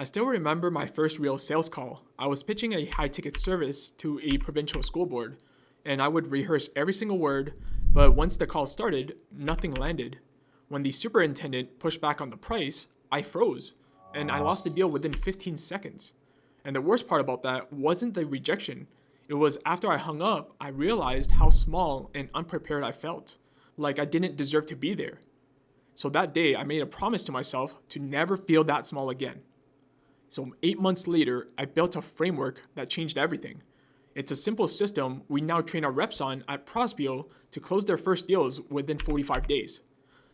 I still remember my first real sales call. I was pitching a high-ticket service to a provincial school board, and I would rehearse every single word, but once the call started, nothing landed. When the superintendent pushed back on the price, I froze, and I lost the deal within 15 seconds. And the worst part about that wasn't the rejection. It was after I hung up, I realized how small and unprepared I felt, like I didn't deserve to be there. So that day, I made a promise to myself to never feel that small again. So 8 months later, I built a framework that changed everything. It's a simple system we now train our reps on at Prospeo to close their first deals within 45 days.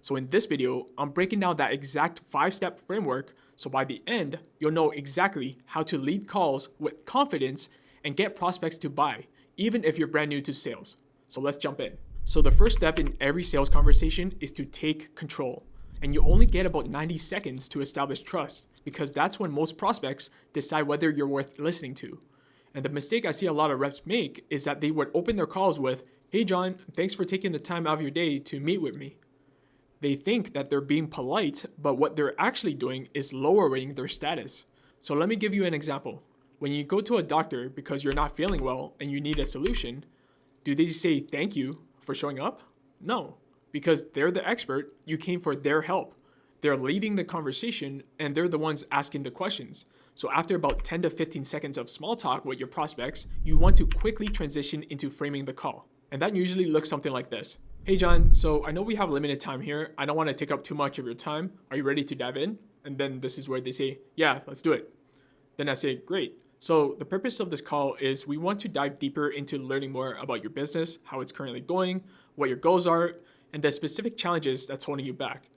So in this video, I'm breaking down that exact 5-step framework so by the end, you'll know exactly how to lead calls with confidence and get prospects to buy, even if you're brand new to sales. So let's jump in. So the first step in every sales conversation is to take control. And you only get about 90 seconds to establish trust because that's when most prospects decide whether you're worth listening to. And the mistake I see a lot of reps make is that they would open their calls with, "Hey John, thanks for taking the time out of your day to meet with me." They think that they're being polite, but what they're actually doing is lowering their status. So let me give you an example. When you go to a doctor because you're not feeling well and you need a solution, do they say thank you for showing up? No, because they're the expert, you came for their help. They're leading the conversation and they're the ones asking the questions. So after about 10 to 15 seconds of small talk with your prospects, you want to quickly transition into framing the call. And that usually looks something like this. "Hey John, so I know we have limited time here. I don't want to take up too much of your time. Are you ready to dive in?" And then this is where they say, "Yeah, let's do it." Then I say, "Great. So the purpose of this call is we want to dive deeper into learning more about your business, how it's currently going, what your goals are, and the specific challenges that's holding you back.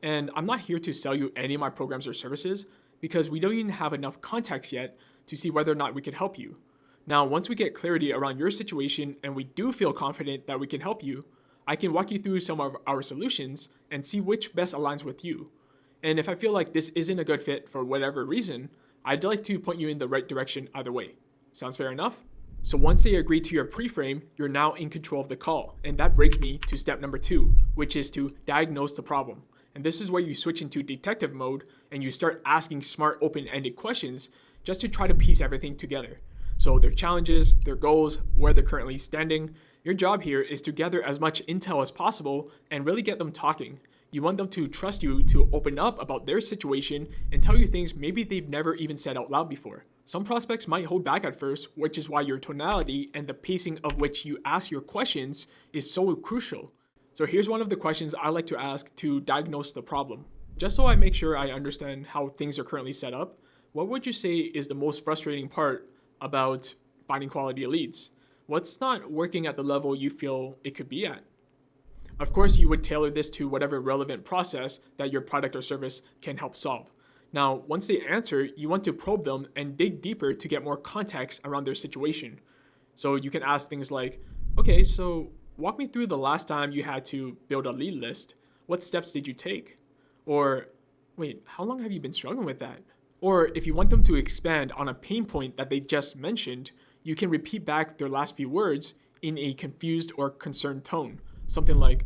And I'm not here to sell you any of my programs or services because we don't even have enough context yet to see whether or not we can help you. Now, once we get clarity around your situation and we do feel confident that we can help you, I can walk you through some of our solutions and see which best aligns with you. And if I feel like this isn't a good fit for whatever reason, I'd like to point you in the right direction either way. Sounds fair enough?" So once they agree to your pre-frame, you're now in control of the call. And that brings me to step number 2, which is to diagnose the problem. And this is where you switch into detective mode and you start asking smart, open-ended questions just to try to piece everything together. So their challenges, their goals, where they're currently standing. Your job here is to gather as much intel as possible and really get them talking. You want them to trust you to open up about their situation and tell you things maybe they've never even said out loud before. Some prospects might hold back at first, which is why your tonality and the pacing of which you ask your questions is so crucial. So here's one of the questions I like to ask to diagnose the problem. Just so I make sure I understand how things are currently set up, what would you say is the most frustrating part about finding quality leads? What's not working at the level you feel it could be at? Of course, you would tailor this to whatever relevant process that your product or service can help solve. Now, once they answer, you want to probe them and dig deeper to get more context around their situation. So you can ask things like, "Okay, so walk me through the last time you had to build a lead list. What steps did you take?" Or, "Wait, how long have you been struggling with that?" Or if you want them to expand on a pain point that they just mentioned, you can repeat back their last few words in a confused or concerned tone. Something like,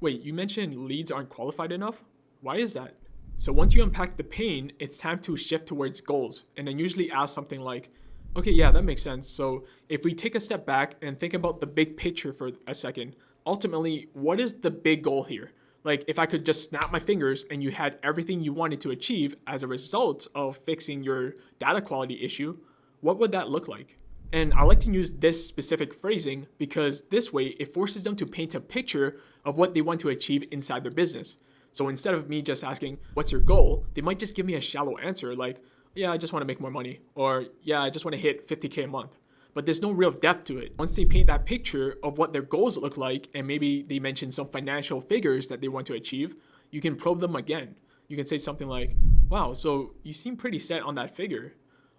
"Wait, you mentioned leads aren't qualified enough? Why is that?" So once you unpack the pain, it's time to shift towards goals, and then usually ask something like, "Okay, yeah, that makes sense. So if we take a step back and think about the big picture for a second, ultimately, what is the big goal here? Like if I could just snap my fingers and you had everything you wanted to achieve as a result of fixing your data quality issue, what would that look like?" And I like to use this specific phrasing because this way it forces them to paint a picture of what they want to achieve inside their business. So instead of me just asking, "What's your goal?" they might just give me a shallow answer like, "Yeah, I just want to make more money," or "Yeah, I just want to hit 50K a month." But there's no real depth to it. Once they paint that picture of what their goals look like, and maybe they mention some financial figures that they want to achieve, you can probe them again. You can say something like, "Wow, so you seem pretty set on that figure.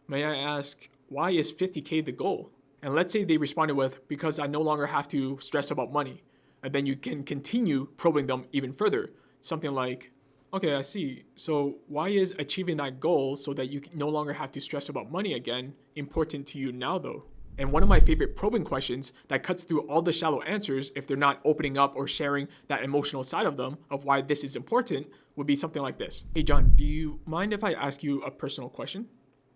May I ask, why is 50K the goal?" And let's say they responded with, "Because I no longer have to stress about money." And then you can continue probing them even further. Something like, "Okay, I see. So why is achieving that goal so that you no longer have to stress about money again important to you now though?" And one of my favorite probing questions that cuts through all the shallow answers if they're not opening up or sharing that emotional side of them of why this is important would be something like this. Hey John, do you mind if I ask you a personal question?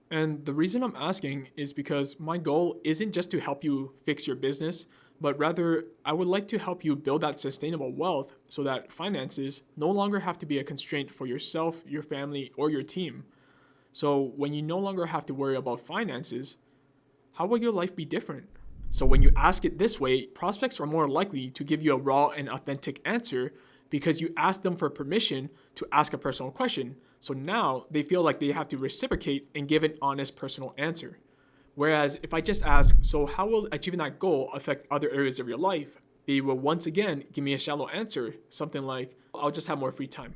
And the reason I'm asking is because my goal isn't just to help you fix your business, but rather I would like to help you build that sustainable wealth so that finances no longer have to be a constraint for yourself, your family, or your team. So when you no longer have to worry about finances, how will your life be different? So when you ask it this way, prospects are more likely to give you a raw and authentic answer because you ask them for permission to ask a personal question. So now they feel like they have to reciprocate and give an honest personal answer. Whereas if I just ask, so how will achieving that goal affect other areas of your life? They will once again give me a shallow answer, something like, I'll just have more free time.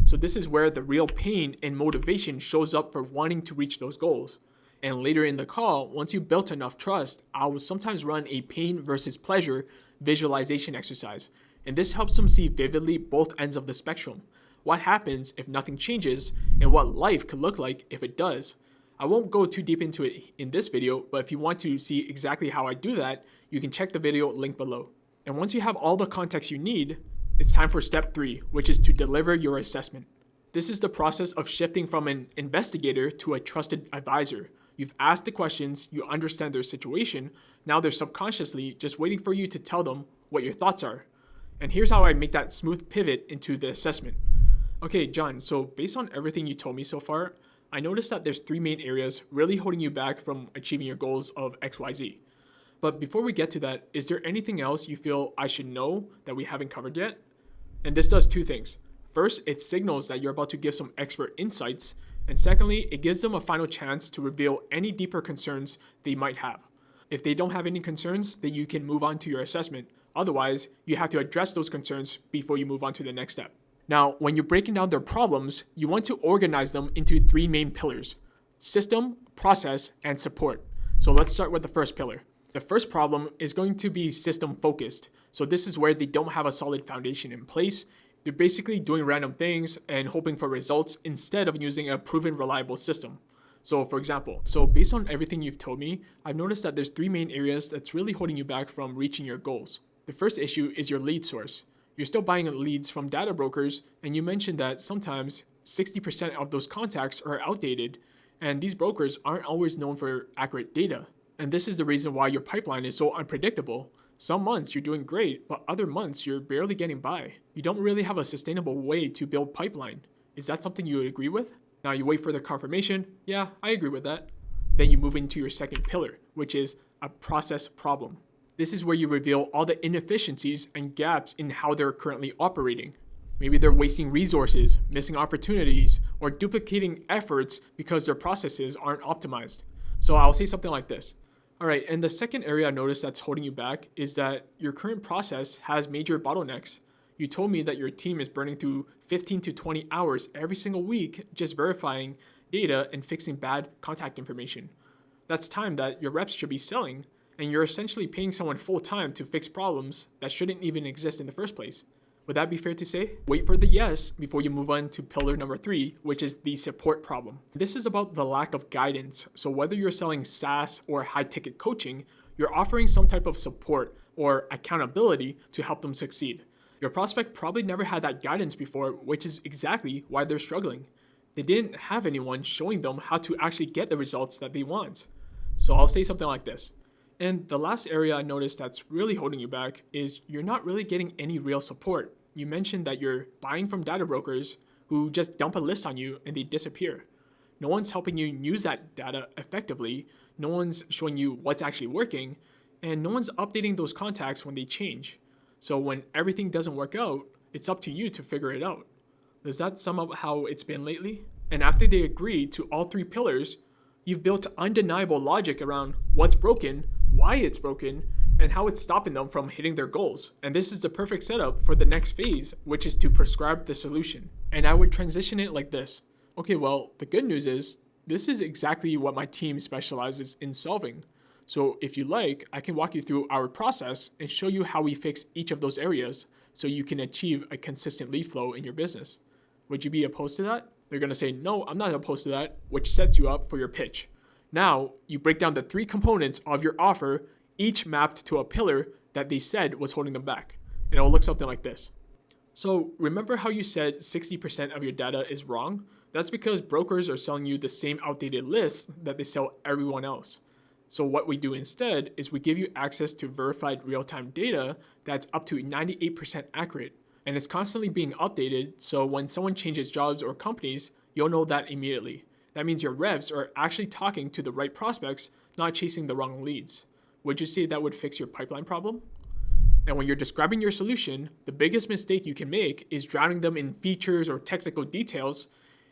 So this is where the real pain and motivation shows up for wanting to reach those goals. And later in the call, once you built enough trust, I will sometimes run a pain versus pleasure visualization exercise. And this helps them see vividly both ends of the spectrum. What happens if nothing changes and what life could look like if it does. I won't go too deep into it in this video, but if you want to see exactly how I do that, you can check the video link below. And once you have all the context you need, it's time for step 3, which is to deliver your assessment. This is the process of shifting from an investigator to a trusted advisor. You've asked the questions, you understand their situation, now they're subconsciously just waiting for you to tell them what your thoughts are. And here's how I make that smooth pivot into the assessment. Okay, John, so based on everything you told me so far, I noticed that there's 3 main areas really holding you back from achieving your goals of XYZ. But before we get to that, is there anything else you feel I should know that we haven't covered yet? And this does 2 things. First, it signals that you're about to give some expert insights. And secondly, it gives them a final chance to reveal any deeper concerns they might have. If they don't have any concerns, then you can move on to your assessment. Otherwise, you have to address those concerns before you move on to the next step. Now, when you're breaking down their problems, you want to organize them into 3 main pillars: system, process, and support. So let's start with the first pillar. The first problem is going to be system focused. So this is where they don't have a solid foundation in place. They're basically doing random things and hoping for results instead of using a proven reliable system. So for example, based on everything you've told me, I've noticed that there's 3 main areas that's really holding you back from reaching your goals. The first issue is your lead source. You're still buying leads from data brokers, and you mentioned that sometimes 60% of those contacts are outdated, and these brokers aren't always known for accurate data. And this is the reason why your pipeline is so unpredictable. Some months you're doing great, but other months you're barely getting by. You don't really have a sustainable way to build pipeline. Is that something you would agree with? Now you wait for the confirmation. Yeah, I agree with that. Then you move into your second pillar, which is a process problem. This is where you reveal all the inefficiencies and gaps in how they're currently operating. Maybe they're wasting resources, missing opportunities, or duplicating efforts because their processes aren't optimized. So I'll say something like this. All right, and the second area I noticed that's holding you back is that your current process has major bottlenecks. You told me that your team is burning through 15 to 20 hours every single week just verifying data and fixing bad contact information. That's time that your reps should be selling, and you're essentially paying someone full time to fix problems that shouldn't even exist in the first place. Would that be fair to say? Wait for the yes before you move on to pillar number 3, which is the support problem. This is about the lack of guidance. So whether you're selling SaaS or high-ticket coaching, you're offering some type of support or accountability to help them succeed. Your prospect probably never had that guidance before, which is exactly why they're struggling. They didn't have anyone showing them how to actually get the results that they want. So I'll say something like this. And the last area I noticed that's really holding you back is you're not really getting any real support. You mentioned that you're buying from data brokers who just dump a list on you and they disappear. No one's helping you use that data effectively. No one's showing you what's actually working, and no one's updating those contacts when they change. So when everything doesn't work out, it's up to you to figure it out. Does that sum up how it's been lately? And after they agree to all 3 pillars, you've built undeniable logic around what's broken, why it's broken, and how it's stopping them from hitting their goals. And this is the perfect setup for the next phase, which is to prescribe the solution. And I would transition it like this. Okay, well, the good news is this is exactly what my team specializes in solving. So if you like, I can walk you through our process and show you how we fix each of those areas so you can achieve a consistent lead flow in your business. Would you be opposed to that? They're going to say, no, I'm not opposed to that, which sets you up for your pitch. Now, you break down the 3 components of your offer, each mapped to a pillar that they said was holding them back. And it will look something like this. So remember how you said 60% of your data is wrong? That's because brokers are selling you the same outdated lists that they sell everyone else. So what we do instead is we give you access to verified real-time data that's up to 98% accurate. And it's constantly being updated, so when someone changes jobs or companies, you'll know that immediately. That means your reps are actually talking to the right prospects, not chasing the wrong leads. Would you say that would fix your pipeline problem? And when you're describing your solution, the biggest mistake you can make is drowning them in features or technical details.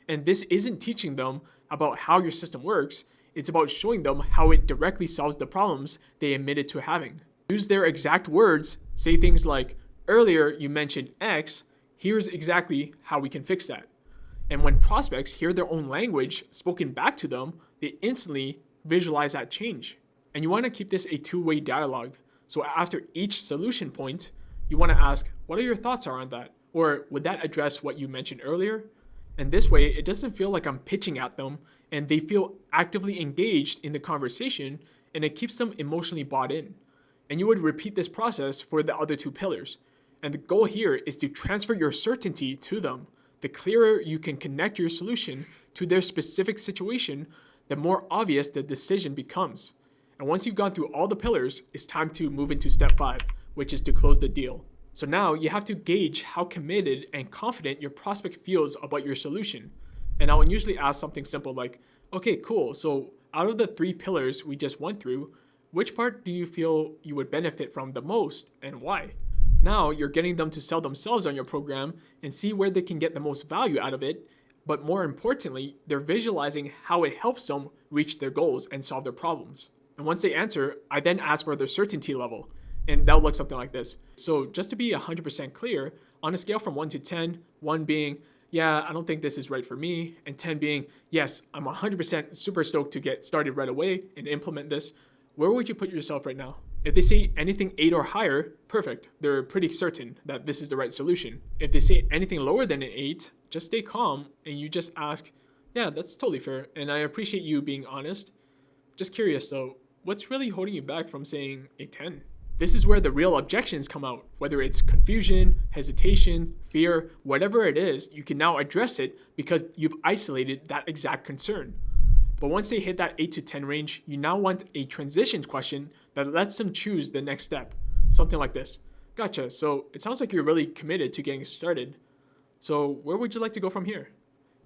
And this isn't teaching them about how your system works. It's about showing them how it directly solves the problems they admitted to having. Use their exact words, say things like, earlier you mentioned X, here's exactly how we can fix that. And when prospects hear their own language spoken back to them, they instantly visualize that change. And you want to keep this a two-way dialogue. So after each solution point, you want to ask, what are your thoughts on that? Or would that address what you mentioned earlier? And this way, it doesn't feel like I'm pitching at them, and they feel actively engaged in the conversation, and it keeps them emotionally bought in. And you would repeat this process for the other 2 pillars. And the goal here is to transfer your certainty to them. The clearer you can connect your solution to their specific situation, the more obvious the decision becomes. And once you've gone through all the pillars, it's time to move into step 5, which is to close the deal. So now you have to gauge how committed and confident your prospect feels about your solution. And I would usually ask something simple like, okay, cool. So out of the 3 pillars we just went through, which part do you feel you would benefit from the most and why? Now you're getting them to sell themselves on your program and see where they can get the most value out of it. But more importantly, they're visualizing how it helps them reach their goals and solve their problems. And once they answer, I then ask for their certainty level. And that'll look something like this. So just to be 100% clear, on a scale from 1 to 10, 1 being, yeah, I don't think this is right for me, and 10 being, yes, I'm 100% super stoked to get started right away and implement this, where would you put yourself right now? If they say anything 8 or higher, perfect. They're pretty certain that this is the right solution. If they say anything lower than an 8, just stay calm and you just ask, yeah, that's totally fair, and I appreciate you being honest. Just curious though, what's really holding you back from saying a 10? This is where the real objections come out. Whether it's confusion, hesitation, fear, whatever it is, you can now address it because you've isolated that exact concern. But once they hit that 8 to 10 range, you now want a transitions question that lets them choose the next step. Something like this. Gotcha, so it sounds like you're really committed to getting started. So where would you like to go from here?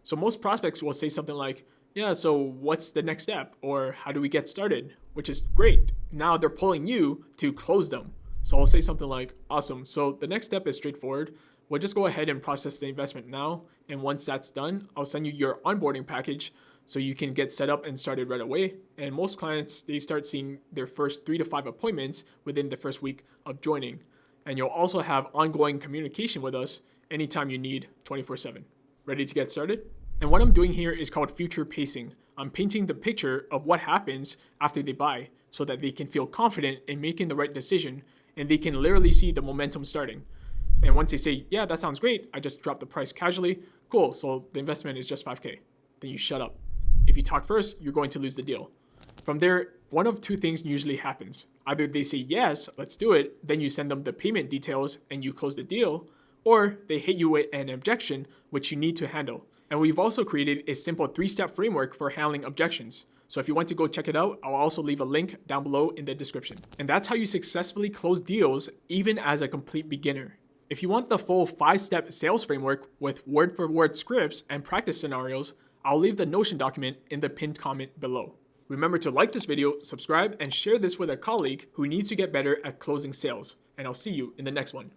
So most prospects will say something like, yeah, so what's the next step? Or how do we get started? Which is great. Now they're pulling you to close them. So I'll say something like, awesome. So the next step is straightforward. We'll just go ahead and process the investment now. And once that's done, I'll send you your onboarding package so you can get set up and started right away. And most clients, they start seeing their first 3 to 5 appointments within the first week of joining. And you'll also have ongoing communication with us anytime you need 24/7. Ready to get started? And what I'm doing here is called future pacing. I'm painting the picture of what happens after they buy so that they can feel confident in making the right decision and they can literally see the momentum starting. And once they say, yeah, that sounds great, I just dropped the price casually, cool, so the investment is just $5K. Then you shut up. If you talk first, you're going to lose the deal. From there, one of 2 things usually happens. Either they say, yes, let's do it, then you send them the payment details and you close the deal, or they hit you with an objection, which you need to handle. And we've also created a simple 3-step framework for handling objections. So if you want to go check it out, I'll also leave a link down below in the description. And that's how you successfully close deals, even as a complete beginner. If you want the full 5-step sales framework with word-for-word scripts and practice scenarios, I'll leave the Notion document in the pinned comment below. Remember to like this video, subscribe, and share this with a colleague who needs to get better at closing sales. And I'll see you in the next one.